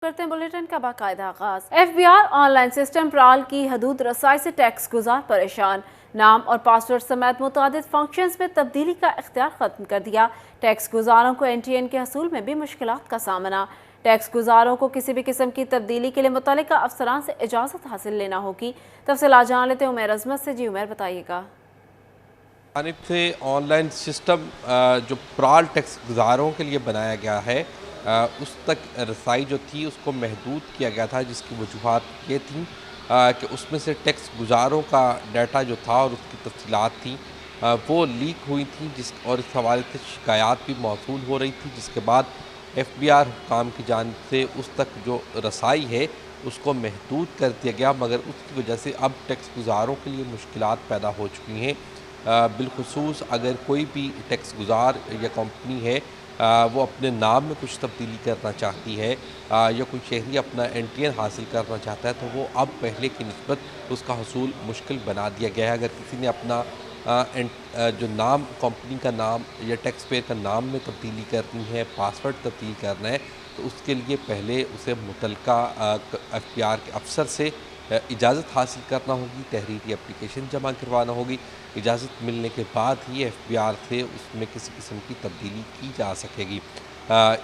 کرتے ہیں بلیٹن کا باقاعدہ آغاز۔ FBI آن لائن سسٹم پرال کی حدود رسائی سے ٹیکس گزار پریشان، نام اور پاسورڈ سمیت متعدد فنکشنز میں تبدیلی کا اختیار ختم کر دیا۔ ٹیکس گزاروں کو NTN کے حصول میں بھی مشکلات کا سامنا۔ ٹیکس گزاروں کو کسی بھی قسم کی تبدیلی کے لیے متعلقہ افسران سے اجازت حاصل لینا ہوگی۔ تفصیلات جان لیتے ہیں عمیر عظمت سے۔ عمیر بتائیے گا۔ جانب سے آن لائن سسٹم جو پرال ٹیکس گزاروں کے لیے بنایا گیا ہے اس تک رسائی جو تھی اس کو محدود کیا گیا تھا، جس کی وجوہات یہ تھیں کہ اس میں سے ٹیکس گزاروں کا ڈیٹا جو تھا اور اس کی تفصیلات تھیں وہ لیک ہوئی تھیں، اور اس حوالے سے شکایات بھی موصول ہو رہی تھی، جس کے بعد FBI حکام کی جانب سے اس تک جو رسائی ہے اس کو محدود کر دیا گیا، مگر اس کی وجہ سے اب ٹیکس گزاروں کے لیے مشکلات پیدا ہو چکی ہیں۔ بالخصوص اگر کوئی بھی ٹیکس گزار یا کمپنی ہے وہ اپنے نام میں کچھ تبدیلی کرنا چاہتی ہے یا کوئی شہری اپنا NTN حاصل کرنا چاہتا ہے، تو وہ اب پہلے کی نسبت اس کا حصول مشکل بنا دیا گیا ہے۔ اگر کسی نے اپنا جو نام، کمپنی کا نام یا ٹیکس پیئر کا نام میں تبدیلی کرنی ہے، پاسورڈ تبدیل کرنا ہے، تو اس کے لیے پہلے اسے متعلقہ FBI کے افسر سے اجازت حاصل کرنا ہوگی، تحریری اپلیکیشن جمع کروانا ہوگی۔ اجازت ملنے کے بعد ہی FBI سے اس میں کسی قسم کی تبدیلی کی جا سکے گی۔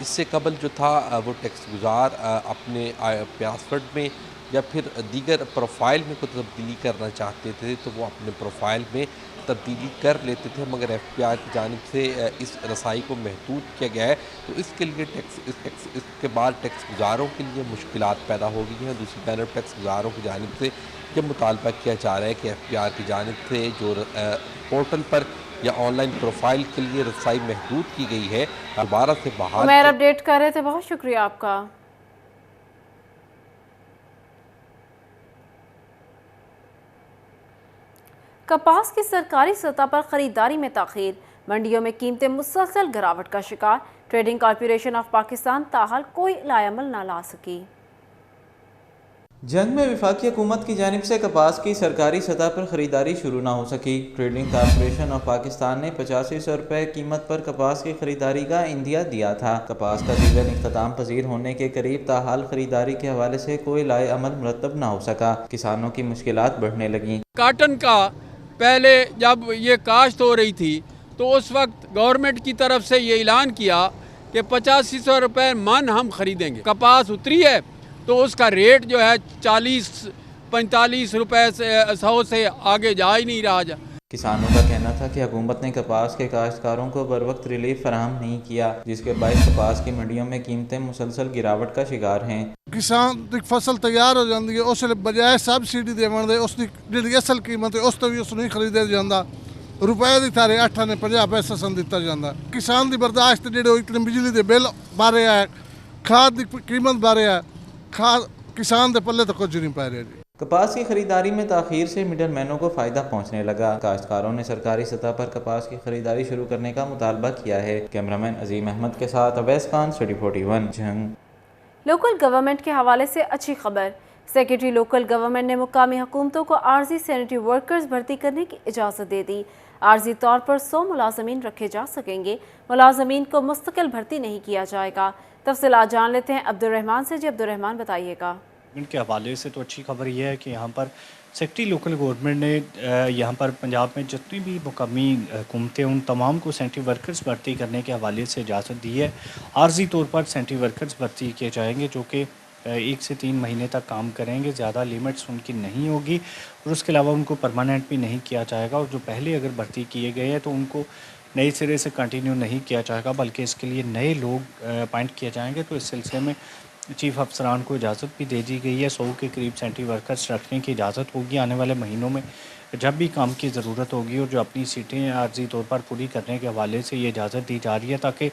اس سے قبل جو تھا وہ ٹیکس گزار اپنے پاسورڈ میں یا پھر دیگر پروفائل میں کوئی تبدیلی کرنا چاہتے تھے تو وہ اپنے پروفائل میں تبدیلی کر لیتے تھے، مگر FBI کی جانب سے اس رسائی کو محدود کیا گیا ہے، تو اس کے لیے اس کے بعد ٹیکس گزاروں کے لیے مشکلات پیدا ہو گئی ہیں۔ دوسری جانب ٹیکس گزاروں کی جانب سے یہ مطالبہ کیا جا رہا ہے کہ FBI کی جانب سے جو پورٹل پر یا آن لائن پروفائل کے لیے رسائی محدود کی گئی ہے دوبارہ سے بحال عمیر اپڈیٹ کر رہے تھے، بہت شکریہ آپ کا۔ کپاس کی سرکاری سطح پر خریداری میں تاخیر، منڈیوں میں قیمتیں مسلسل گراوٹ کا شکار، ٹریڈنگ کارپوریشن آف پاکستان تاحال کوئی لائے عمل نہ لا سکی۔ جنگ میں وفاقی حکومت کی جانب سے کپاس کی سرکاری سطح پر خریداری شروع نہ ہو سکی۔ ٹریڈنگ کارپوریشن آف پاکستان نے 8500 روپے قیمت پر کپاس کی خریداری کا عندیہ دیا تھا۔ کپاس کا سیزن اختتام پذیر ہونے کے قریب تاحال خریداری کے حوالے سے کوئی لائے عمل مرتب نہ ہو سکا، کسانوں کی مشکلات بڑھنے لگیں۔ کاٹن کا پہلے جب یہ کاشت ہو رہی تھی تو اس وقت گورنمنٹ کی طرف سے یہ اعلان کیا کہ 8500 روپے من ہم خریدیں گے۔ کپاس اتری ہے تو اس کا ریٹ جو ہے 40-45 روپے سے 100 سے آگے جا ہی نہیں رہا۔ کسانوں کا کہنا تھا کہ حکومت نے کپاس کے کاشتکاروں کو بروقت ریلیف فراہم نہیں کیا، جس کے باعث کپاس کی منڈیوں میں قیمتیں مسلسل گراوٹ کا شکار ہیں۔ کسان کی فصل تیار ہو جاتی ہے، اس بجائے سبسڈی دیون دے اس کی اصل قیمت ہے اس تو بھی اس نہیں خریدیا جاتا، روپئے کی تھارے 8 نے 50 پیسہ سن دیتا جاتا۔ کسان کی برداشت جہے اتنے بجلی کے بل بارے ہے، کھاد کی قیمت بارے ہے، کسان کے پلے تو کچھ نہیں پا رہے جی۔ کپاس کی خریداری میں تاخیر سے مڈل مینوں کو فائدہ پہنچنے لگا۔ کاشتکاروں نے سرکاری سطح پر کپاس کی خریداری شروع کرنے کا مطالبہ کیا ہے۔ کیمرامین عظیم احمد کے ساتھ اویس خان، اسٹوڈیو 41 جنگ۔ لوکل گورنمنٹ کے حوالے سے اچھی خبر، سیکریٹری لوکل گورنمنٹ نے مقامی حکومتوں کو عارضی سینیٹری ورکرز بھرتی کرنے کی اجازت دے دی۔ عارضی طور پر 100 ملازمین رکھے جا سکیں گے، ملازمین کو مستقل بھرتی نہیں کیا جائے گا۔ تفصیلات جان لیتے ہیں عبدالرحمان سے۔ جی عبدالرحمان بتائیے گا۔ کے حوالے سے تو اچھی خبر یہ ہے کہ یہاں پر سیکٹری لوکل گورنمنٹ نے یہاں پر پنجاب میں جتنی بھی مقامی حکومتیں ان تمام کو سینٹری ورکرز بھرتی کرنے کے حوالے سے اجازت دی ہے۔ عارضی طور پر سینٹری ورکرز بھرتی کیے جائیں گے جو کہ 1 سے 3 مہینے تک کام کریں گے، زیادہ لیمٹس ان کی نہیں ہوگی، اور اس کے علاوہ ان کو پرماننٹ بھی نہیں کیا جائے گا، اور جو پہلے اگر بھرتی کیے گئے ہیں تو ان کو نئے سرے سے کنٹینیو نہیں کیا جائے گا، بلکہ اس کے لیے نئے لوگ اپائنٹ کیے جائیں گے۔ تو اس سلسلے میں چیف افسران کو اجازت بھی دے دی گئی ہے، 100 کے قریب سینٹری ورکرز رکھنے کی اجازت ہوگی آنے والے مہینوں میں جب بھی کام کی ضرورت ہوگی، اور جو اپنی سیٹیں عارضی طور پر پوری کرنے کے حوالے سے یہ اجازت دی جا رہی ہے، تاکہ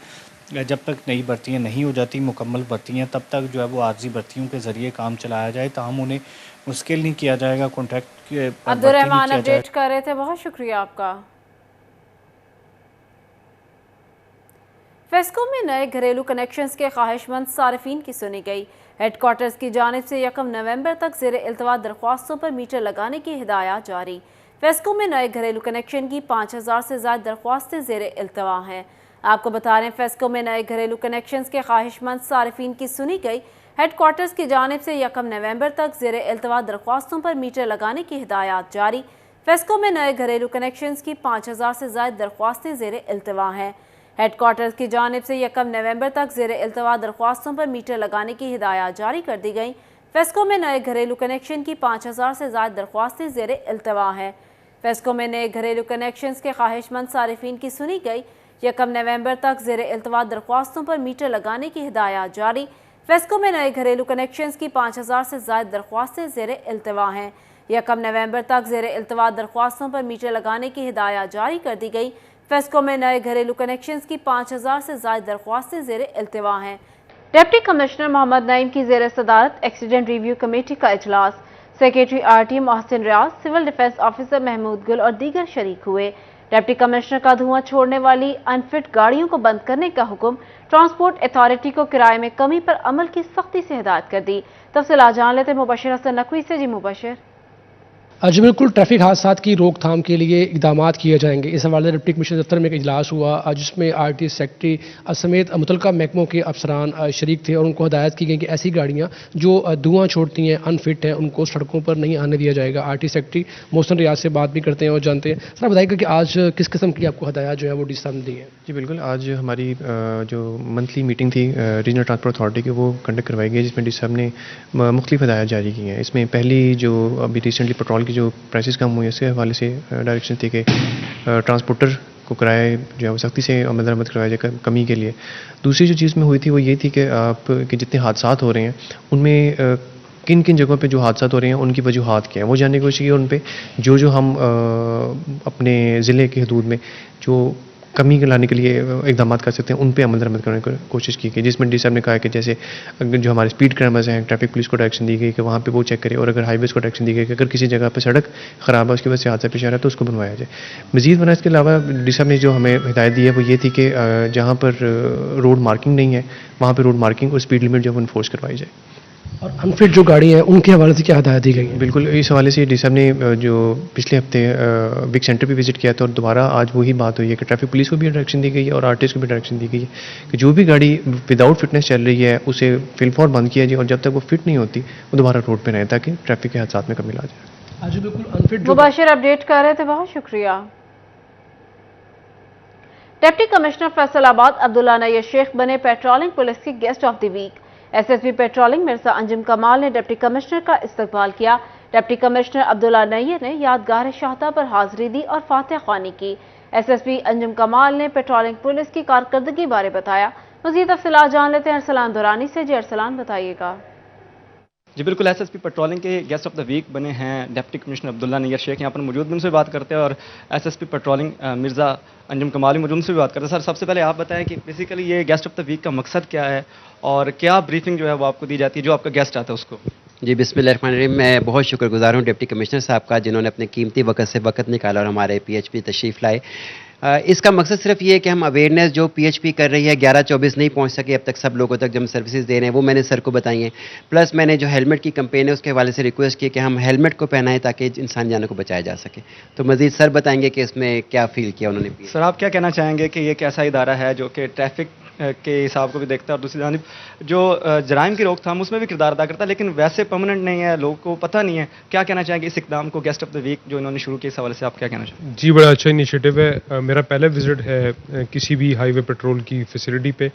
جب تک نئی بھرتیاں نہیں ہو جاتی مکمل بھرتیاں، تب تک جو ہے وہ عارضی بھرتیوں کے ذریعے کام چلایا جائے، تاہم انہیں مشکل نہیں کیا جائے گا، کانٹریکٹ عبدالرحمان اپڈیٹ کر رہے تھے، بہت شکریہ آپ کا۔ فیسکو میں نئے گھریلو کنیکشنز کے خواہش مند صارفین کی سنی گئی۔ ہیڈ کوارٹرز کی جانب سے 1 نومبر تک زیر التوا درخواستوں پر میٹر لگانے کی ہدایات جاری۔ فیسکو میں نئے گھریلو کنیکشن کی 5000 سے زائد درخواستیں زیر التوا ہیں۔ آپ کو بتا رہے ہیں فیسکو میں نئے گھریلو کنیکشنز کے خواہش مند صارفین کی سنی گئی۔ हेड क्वार्टर्स की जानिब से 1 नवंबर तक ज़ेर इल्तवा दरख्वास्तों पर मीटर लगाने की हिदायत जारी। फेस्को में नए घरेलू कनेक्शंस की 5000 से ज़ायद दरख्वास्तें ज़ेर इल्तवा हैं। हेड क्वार्टर्स की जानिब से 1 नवंबर तक ज़ेर इल्तवा दरख्वास्तों पर मीटर लगाने की हिदायत जारी कर दी गई। फेस्को में नए घरेलू कनेक्शन की 5000 से ज़ायद दरख्वास्तें ज़ेर इल्तवा हैं। फेस्को में नए घरेलू कनेक्शंस के ख्वाहिशमंद सारिफिन की सुनी गई। 1 नवंबर तक ज़ेर इल्तवा दरख्वास्तों पर मीटर लगाने की हिदायत जारी। फेस्को में नए घरेलू कनेक्शंस की 5000 से ज़ायद दरख्वास्तें ज़ेर इल्तवा हैं। 1 नवंबर तक ज़ेर इल्तवा दरख्वास्तों पर मीटर लगाने की हिदायत जारी कर दी गई। फेस्को में नए घरेलू कनेक्शंस की 5000 से ज़ायद दरख्वास्तें ज़ेर इल्तवा हैं। डिप्टी कमिश्नर मोहम्मद नईम की ज़ेर सदारत एक्सीडेंट रिव्यू कमेटी का इजलास। सेक्रेटरी RT मोहसिन रियाज, सिविल डिफेंस ऑफिसर महमूद गुल और दीगर शरीक हुए। डिप्टी कमिश्नर का धुआं छोड़ने वाली अनफिट गाड़ियों को बंद करने का हुक्म। ट्रांसपोर्ट अथॉरिटी को किराए में कमी पर अमल की सख्ती से हिदायत कर दी। तफसीलात जान लेते मुबशिर हसन नकवी से। जी मुबशिर। जी बिल्कुल, ट्रैफिक हादसात की रोकथाम के लिए इकदाम किए जाएंगे। इस हवाले से डिप्टी कमिश्नर दफ्तर में एक इजलास हुआ जिसमें RT सेक्रेटरी समेत मुतलका महकमों के अफसरान शरीक थे और उनको हदायत की गई कि ऐसी गाड़ियाँ जो धुआं छोड़ती हैं, अनफिट हैं, उनको सड़कों पर नहीं आने दिया जाएगा। RT सेक्रेटरी मोहसिन रियाज से बात भी करते हैं और जानते हैं। सर बताइएगा कि आज किस किस्म की आपको हदायत जो है वो DC साहब ने दी है? जी बिल्कुल, आज हमारी जो मंथली मीटिंग थी रीजनल ट्रांसपोर्ट अथॉरिटी की, वो कंडक्ट करवाई गई, जिसमें DC साहब ने मुख्तलिफ हदायत जारी की हैं। इसमें पहली जो अभी रिसेंटली पेट्रोल की जो प्राइसेस कम हुई है, उसके हवाले से डायरेक्शन थी कि ट्रांसपोर्टर को किराए जो है वो सख्ती से अमल दरामद करवाया जाए कमी के लिए। दूसरी जो चीज़ में हुई थी वो ये थी कि आपके जितने हादसात हो रहे हैं उनमें किन किन जगहों पे जो हादसात हो रहे हैं उनकी वजूहात क्या है, वो जानने की कोशिश की। उन पे जो हम अपने ज़िले की हदूद में जो कमी लाने के लिए इकदाम कर सकते हैं, उन पे अमल दरामद करने की कोशिश की गई। जिसमें DC साहब ने कहा कि जैसे जो हमारे स्पीड क्राइमर्स हैं, ट्रैफिक पुलिस को डायरेक्शन दी गई कि वहाँ पे वो चेक करे, और अगर हाईवेज को डायरेक्शन दी गई कि अगर किसी जगह पे सड़क ख़राब है, उसकी वजह से हादसा पेश आ रहा है, तो उसको बनवाया जाए। मज़ीद वरना इसके अलावा DC साहब ने जो हमें हिदायत दी है वो ये थी कि जहाँ पर रोड मार्किंग नहीं है वहाँ पर रोड मार्किंग और स्पीड लिमिट जो है वो इन्फोर्स करवाई जाए। और अनफिट जो गाड़ी है उनके हवाले से क्या हदायत दी गई है? बिल्कुल, इस हवाले से DC साहब ने जो पिछले हफ्ते बिग सेंटर पे विजिट किया था और दोबारा आज वही बात हुई है कि ट्रैफिक पुलिस को भी डायरेक्शन दी गई है और RTS को भी डायरेक्शन दी गई है कि जो भी गाड़ी विदाउट फिटनेस चल रही है उसे फिलफॉर बंद किया जाए और जब तक वो फिट नहीं होती वो दोबारा रोड पर रहे, ताकि ट्रैफिक के हादसात में कमी ला जाए। आज बिल्कुल अनफिट मुबशिर अपडेट कर रहे थे, बहुत शुक्रिया। डिप्टी कमिश्नर फैसलाबाद अब्दुल्ला नय्यर शेख बने पेट्रोलिंग पुलिस के guest of the week. SSP patrolling Mirza Anjum Kamal ने डिप्टी कमिश्नर का इस्तकबाल किया। डिप्टी कमिश्नर अब्दुल्ला नय्यर ने यादगार शाहता पर हाजिरी दी और फातिहा ख्वानी की। SSP अंजुम कमाल ने पेट्रोलिंग पुलिस की कारकर्दगी बारे बताया। मज़ीद तफसीलात जान लेते हैं अरसलान दुरानी से। जी अरसलान, बताइएगा। जी बिल्कुल, SSP पेट्रोलिंग के गेस्ट ऑफ द वीक बने हैं डिप्टी कमिश्नर अब्दुल्ला नय्यर शेख, यहाँ पर मौजूद। उनसे बात करते हैं और SSP पेट्रोलिंग मिर्ज़ा अंजुम कमाल मौजूद, उनसे भी बात करते हैं। सर, सबसे पहले आप बताएं कि बेसिकली ये गेस्ट ऑफ द वीक का मकसद क्या है और क्या ब्रीफिंग जो है वो आपको दी जाती है जो आपका गेस्ट आता है उसको? जी बिस्मिल्लाहिर्रहमानिर्रहीम। मैं बहुत शुक्रगुजार हूँ डिप्टी कमिश्नर साहब का, जिन्होंने अपने कीमती वक्त से वक्त निकाला और हमारे PHP तशरीफ़ लाए। इसका मकसद सिर्फ ये है कि हम अवेयरनेस जो PHP कर रही है 11-24 नहीं पहुंच सके अब तक सब लोगों तक, जो हम सर्विसेज दे रहे हैं वो मैंने सर को बताई हैं। प्लस मैंने जो हेलमेट की कैंपेन है उसके हवाले से रिक्वेस्ट की कि हम हेलमेट को पहनाएं ताकि इंसान जानों को बचाया जा सके। तो मज़ीद सर बताएंगे कि इसमें क्या फील किया उन्होंने। सर, आप क्या कहना चाहेंगे कि ये एक ऐसा इदारा है जो कि ट्रैफिक के हिसाब को भी देखता है और दूसरी जानिब जो जराइम की रोकथाम उसमें भी किरदार अदा करता है, लेकिन वैसे परमानेंट नहीं है, लोगों को पता नहीं है। क्या कहना चाहेंगे इस इकदाम को, गेस्ट ऑफ द वीक जो इन्होंने शुरू किया, इस हवाले से आप क्या कहना चाहेंगे? जी, बड़ा अच्छा इनिशिएटिव है। मेरा पहला विज़िट है किसी भी हाईवे पेट्रोल की फैसिलिटी पे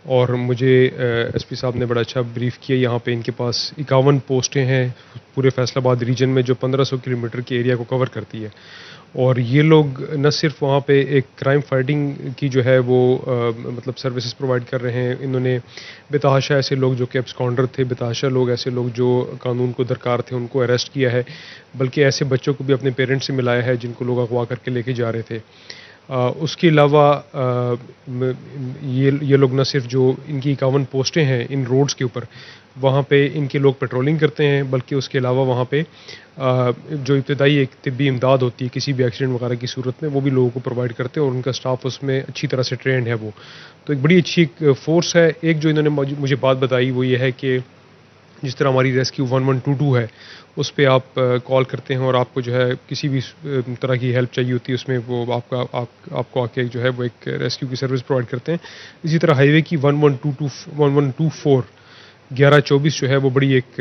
और मुझे SP साहब ने बड़ा अच्छा ब्रीफ किया। यहाँ पे इनके पास 51 पोस्टें हैं पूरे फैसलाबाद रीजन में जो 1500 किलोमीटर के एरिया को कवर करती है। और ये लोग न सिर्फ वहाँ पे एक क्राइम फाइटिंग की जो है वो मतलब सर्विसेज प्रोवाइड कर रहे हैं, इन्होंने बेतहाशा ऐसे लोग जो कि एब्सकॉन्डर थे, बेतहाशा लोग ऐसे लोग जो कानून को दरकार थे उनको अरेस्ट किया है, बल्कि ऐसे बच्चों को भी अपने पेरेंट्स से मिलाया है जिनको लोग अगवा करके लेके जा रहे थे। उसके अलावा ये लोग न सिर्फ जो इनकी 51 पोस्टें हैं इन रोड्स के ऊपर वहाँ पे इनके लोग पेट्रोलिंग करते हैं, बल्कि उसके अलावा वहाँ पे जो इब्तदाई एक तिब्बी इमदाद होती है किसी भी एक्सीडेंट वगैरह की सूरत में वो भी लोगों को प्रोवाइड करते हैं और उनका स्टाफ उसमें अच्छी तरह से ट्रेंड है। वो तो एक बड़ी अच्छी फोर्स है। एक जो इन्होंने मुझे बात बताई वो ये है कि जिस तरह हमारी रेस्क्यू 1122 है उस पर आप कॉल करते हैं और आपको जो है किसी भी तरह की हेल्प चाहिए होती है उसमें वो आपको आके जो है वो एक रेस्क्यू की सर्विस प्रोवाइड करते हैं। इसी तरह हाईवे की 1124 11-24 जो है वो बड़ी एक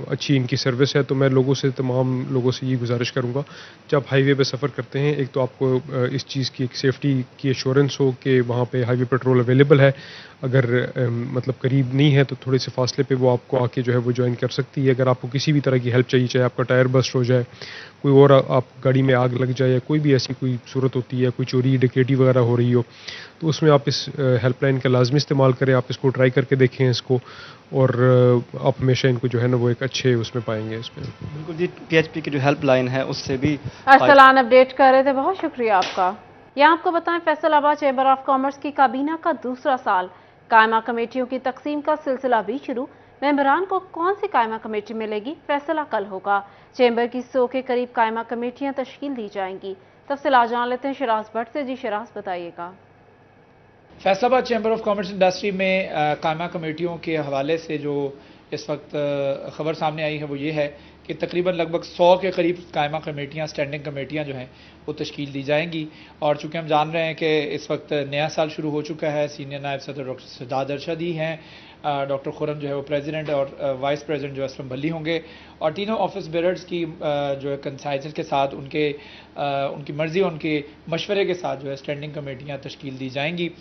अच्छी इनकी सर्विस है। तो मैं तमाम लोगों से ये गुजारिश करूँगा, जब हाईवे पे सफ़र करते हैं, एक तो आपको इस चीज़ की एक सेफ्टी की एश्योरेंस हो कि वहाँ पे हाईवे पेट्रोल अवेलेबल है। अगर मतलब करीब नहीं है तो थोड़े से फासले पे वो आपको आके जो है वो ज्वाइन कर सकती है। अगर आपको किसी भी तरह की हेल्प चाहिए, चाहे आपका टायर बस्ट हो जाए, कोई और आप गाड़ी में आग लग जाए, या कोई भी ऐसी कोई सूरत होती है, कोई चोरी डकैती वगैरह हो रही हो, तो उसमें आप इस हेल्पलाइन का लाजमी इस्तेमाल करें। आप इसको ट्राई करके देखें इसको, और आप हमेशा इनको जो है ना वो एक अच्छे उसमें पाएंगे इसमें। बिल्कुल जी, PHP की जो हेल्पलाइन है उससे भी अरसलान अपडेट कर रहे थे, बहुत शुक्रिया आपका। यहाँ आपको बताएं, फैसलाबाद चैम्बर ऑफ कॉमर्स की काबीना का दूसरा साल, कायमा कमेटियों की तकसीम का सिलसिला भी शुरू। मेंबरान को कौन सी कायमा कमेटी मिलेगी, फैसला कल होगा। चैम्बर की 100 के करीब कायमा कमेटियां तश्कील दी जाएंगी। तफसीलात जान लेते हैं शराज भट्ट से। जी शराज, बताइएगा। Faisalabad chamber of commerce industry में कायमा कमेटियों के हवाले से जो इस वक्त ख़बर सामने आई है वो ये है कि तकरीबन लगभग 100 के करीब कायमा कमेटियाँ, स्टैंडिंग कमेटियाँ जो हैं वो तश्कील दी जाएंगी। और चूँकि हम जान रहे हैं कि इस वक्त नया साल शुरू हो चुका है, सीनियर नायब सदर डॉक्टर सज्जाद अरशद ही हैं, डॉक्टर खुरम जो है वो प्रेसिडेंट और वाइस प्रेसिडेंट जो असलम भल्ली होंगे, और तीनों ऑफिस बेयरर्स की जो है कंसाइंस के साथ उनकी मर्ज़ी और उनके मशवरे के साथ जो है स्टैंडिंग कमेटियाँ तश्कील दी जाएंगी।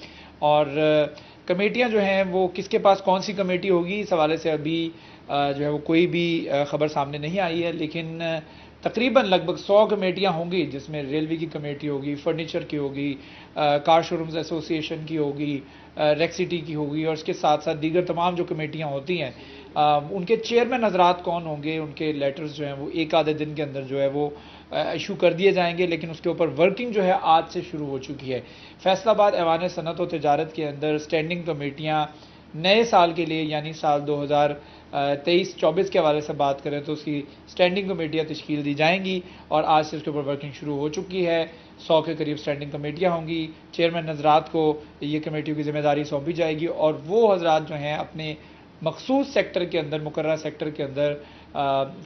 और कमेटियाँ जो हैं वो किसके पास कौन सी कमेटी होगी, इस हवाले से अभी जो है वो कोई भी ख़बर सामने नहीं आई है, लेकिन तकरीबन लगभग 100 कमेटियाँ होंगी, जिसमें रेलवे की कमेटी होगी, फर्नीचर की होगी, कार शोरूम्स एसोसिएशन की होगी, रेक्सिटी की होगी, और इसके साथ साथ दीगर तमाम जो कमेटियाँ होती हैं उनके चेयरमैन हजरात कौन होंगे, उनके लेटर्स जो हैं वो एक आधे दिन के अंदर जो है वो इशू कर दिए जाएंगे। लेकिन उसके ऊपर वर्किंग जो है आज से शुरू हो चुकी है। फैसलाबाद ऐवान सनत और तिजारत के अंदर स्टैंडिंग कमेटियाँ नए साल के लिए, यानी साल 2023-24 के हवाले से बात करें तो उसकी स्टैंडिंग कमेटियाँ तश्कील दी जाएंगी, और आज से उसके ऊपर वर्किंग शुरू हो चुकी है। 100 के करीब स्टैंडिंग कमेटियाँ होंगी। चेयरमैन हजरात को ये कमेटियों की जिम्मेदारी सौंपी जाएगी, और वो हजरात जो हैं अपने मखसूस सेक्टर के अंदर, मुकर्रर सेक्टर के अंदर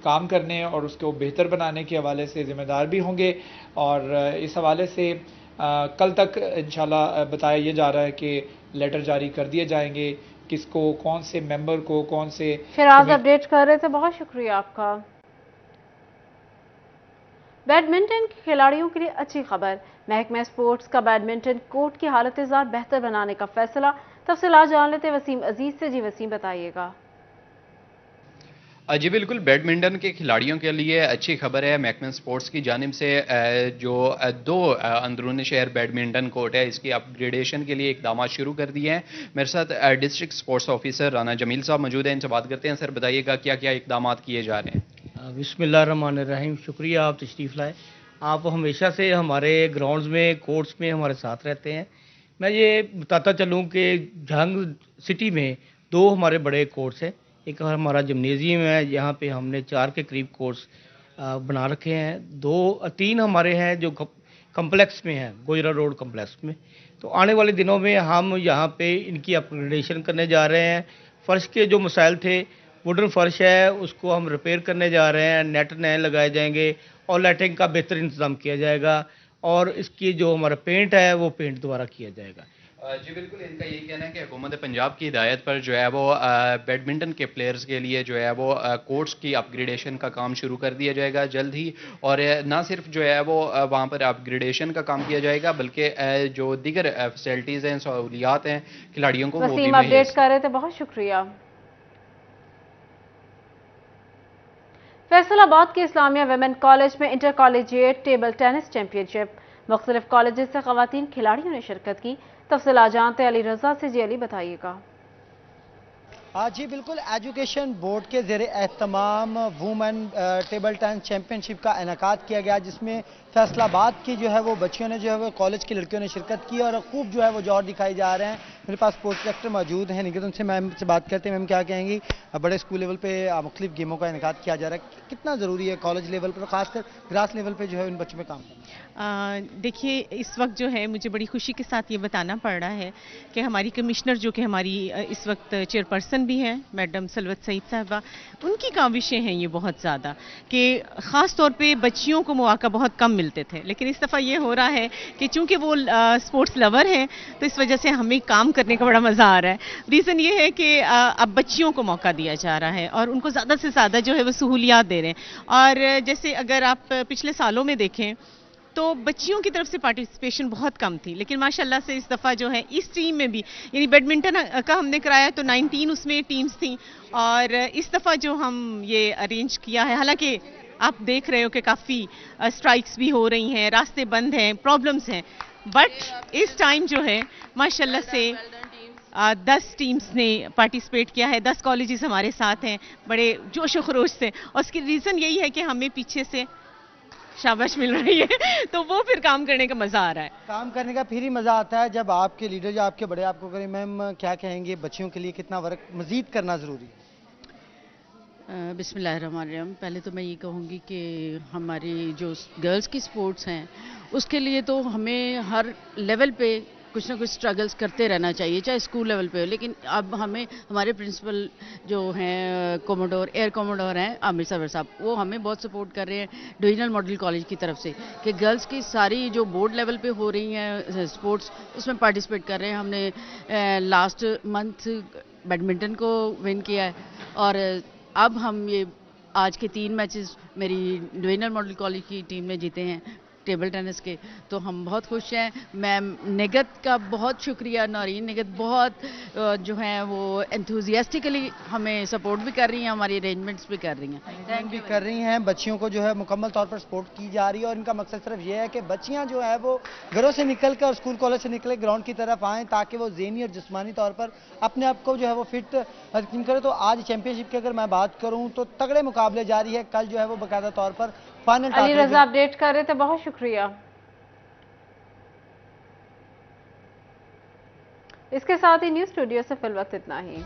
काम करने और उसको बेहतर बनाने के हवाले से ज़िम्मेदार भी होंगे। और इस हवाले से कल तक इंशाल्लाह बताया ये जा रहा है कि लेटर जारी कर दिए जाएंगे, किसको, कौन से मेंबर को, कौन से। शराज अपडेट कर रहे थे, बहुत शुक्रिया आपका। बैडमिंटन के खिलाड़ियों के लिए अच्छी खबर, महकमा स्पोर्ट्स का बैडमिंटन कोर्ट की हालत ज़ार बेहतर बनाने का फैसला। तफसीलात जान लेते वसीम अजीज से। जी वसीम, बताइएगा। जी बिल्कुल, बैडमिंटन के खिलाड़ियों के लिए अच्छी खबर है। महकमा स्पोर्ट्स की जानिब से जो 2 अंदरूनी शहर बैडमिंटन कोर्ट है, इसकी अपग्रेडेशन के लिए इकदाम शुरू कर दिए हैं। मेरे साथ district sports officer Rana Jamil sahab मौजूद हैं, इनसे बात करते हैं। सर बताइएगा क्या क्या इकदाम किए जा रहे हैं। बिस्मिल्लाहिर्रहमानिर्रहीम, शुक्रिया आप तशरीफ़ लाए। आप हमेशा से हमारे ग्राउंड्स में, कोर्ट्स में हमारे साथ रहते हैं। मैं ये बताता चलूँ कि जंग सिटी में 2 हमारे बड़े कोर्ट्स हैं। एक हमारा जिम्नेजियम है, यहाँ पे हमने 4 के करीब कोर्स बना रखे हैं। 3 हमारे हैं जो कम्प्लेक्स में हैं, गोजरा रोड कम्प्लेक्स में। तो आने वाले दिनों में हम यहाँ पे इनकी अपग्रेडेशन करने जा रहे हैं। फ़र्श के जो मसाइल थे, वुडन फर्श है उसको हम रिपेयर करने जा रहे हैं, नेट नए लगाए जाएंगे और लाइटिंग का बेहतर इंतज़ाम किया जाएगा, और इसकी जो हमारा पेंट है वो पेंट दोबारा किया जाएगा। जी बिल्कुल, इनका यही कहना है कि हुकूमत पंजाब की हिदायत पर जो है वो बैडमिंटन के प्लेयर्स के लिए जो है वो कोर्ट्स की अपग्रेडेशन का काम शुरू कर दिया जाएगा जल्द ही। और ना सिर्फ जो है वो वहाँ पर अपग्रेडेशन का काम किया जाएगा, बल्कि जो दीगर फैसिलिटीज़ हैं, सहूलियात हैं खिलाड़ियों को, वो भी अपडेट कर रहे थे, बहुत शुक्रिया। फैसलाबाद के इस्लामिया वुमेन कॉलेज में inter collegiate table tennis championship, मुख्तलिफ कॉलेजेस से खवातीन खिलाड़ियों ने शिरकत की। तफसीला जानते अली रजा से। जी अली, बताइएगा। जी बिल्कुल, एजुकेशन बोर्ड के ज़ेरे एहतमाम वुमेन टेबल टेनिस चैंपियनशिप का इनेकाद किया गया, जिसमें फैसलाबाद की जो है वो बच्चियों ने, जो है वो कॉलेज की लड़कियों ने शिरकत की और खूब जो है वो जौहर दिखाई जा रहे हैं। मेरे पास स्पोर्ट्स डायरेक्टर मौजूद हैं, निकेतन से मैम से बात करते हैं। मैम क्या कहेंगी, बड़े स्कूल लेवल पे मुख्तलिफ गेमों का इनेकाद किया जा रहा है, कितना ज़रूरी है कॉलेज लेवल पर, खासकर ग्रास लेवल पर जो है इन बच्चों में काम करना? देखिए, इस वक्त जो है मुझे बड़ी खुशी के साथ ये बताना पड़ रहा है कि हमारी कमिश्नर, जो कि हमारी इस वक्त चेयरपर्सन چیئرپرسن بھی ہیں میڈم سلوت سعید صاحبہ، ان کی کاوشیں ہیں یہ بہت زیادہ کہ خاص طور پہ بچیوں کو مواقع بہت کم ملتے تھے، لیکن اس دفعہ یہ ہو رہا ہے کہ چونکہ وہ اسپورٹس لور ہیں تو اس وجہ سے ہمیں کام کرنے کا بڑا مزہ آ رہا ہے۔ ریزن یہ ہے کہ اب بچیوں کو موقع دیا جا رہا ہے اور ان کو زیادہ سے زیادہ جو ہے وہ سہولیات دے رہے ہیں، اور جیسے اگر آپ پچھلے سالوں میں دیکھیں تو بچیوں کی طرف سے پارٹیسپیشن بہت کم تھی، لیکن ماشاءاللہ سے اس دفعہ جو ہے اس ٹیم میں بھی، یعنی بیڈمنٹن کا ہم نے کرایا تو 19 اس میں ٹیمز تھیں، اور اس دفعہ جو ہم یہ ارینج کیا ہے، حالانکہ آپ دیکھ رہے ہو کہ کافی اسٹرائکس بھی ہو رہی ہیں، راستے بند ہیں، پرابلمز ہیں، بٹ اس ٹائم جو ہے ماشاءاللہ سے 10 ٹیمز نے پارٹیسپیٹ کیا ہے، 10 کالجز ہمارے ساتھ ہیں بڑے جوش و خروش سے، اور اس کی ریزن یہی ہے کہ ہمیں پیچھے سے شاباش مل رہی ہے تو وہ پھر کام کرنے کا مزہ آ رہا ہے۔ کام کرنے کا پھر ہی مزہ آتا ہے جب آپ کے لیڈر یا آپ کے بڑے آپ کو کریں۔ میم کیا کہیں گے بچیوں کے لیے کتنا ورک مزید کرنا ضروری ہے؟ بسم اللہ الرحمن الرحیم۔ پہلے تو میں یہ کہوں گی کہ ہماری جو گرلز کی سپورٹس ہیں اس کے لیے تو ہمیں ہر لیول پہ کچھ نہ کچھ سٹرگلز کرتے رہنا چاہیے، چاہے اسکول لیول پہ ہو، لیکن اب ہمیں ہمارے پرنسپل جو ہیں کوموڈور ایئر کوموڈور ہیں عامر سرور صاحب، وہ ہمیں بہت سپورٹ کر رہے ہیں ڈویژنل ماڈل کالج کی طرف سے کہ گرلز کی ساری جو بورڈ لیول پہ ہو رہی ہیں سپورٹس اس میں پارٹیسپیٹ کر رہے ہیں۔ ہم نے لاسٹ منتھ بیڈمنٹن کو ون کیا ہے، اور اب ہم یہ آج کے 3 میچز میری ڈویژنل ماڈل کالج کی ٹیم نے جیتے ہیں ٹیبل ٹینس کے، تو ہم بہت خوش ہیں۔ میم نگت کا بہت شکریہ، نورین نگت بہت جو ہیں وہ انتھوزیاسٹکلی ہمیں سپورٹ بھی کر رہی ہیں، ہماری ارینجمنٹس بھی کر رہی ہیں، بھی کر رہی ہیں۔ بچیوں کو جو ہے مکمل طور پر سپورٹ کی جا رہی ہے، اور ان کا مقصد صرف یہ ہے کہ بچیاں جو ہے وہ گھروں سے نکل کر اسکول کالج سے نکلے گراؤنڈ کی طرف آئیں تاکہ وہ ذہنی اور جسمانی طور پر اپنے آپ کو جو ہے وہ فٹ کرے۔ تو آج چیمپئن شپ کی اگر میں بات کروں تو تگڑے مقابلے جاری ہے، کل جو ہے وہ باقاعدہ طور پر فائنل علی رضا اپڈیٹ کر رہے تھے، بہت شکریہ۔ اس کے ساتھ ہی نیوز اسٹوڈیو سے فی الوقت اتنا ہی۔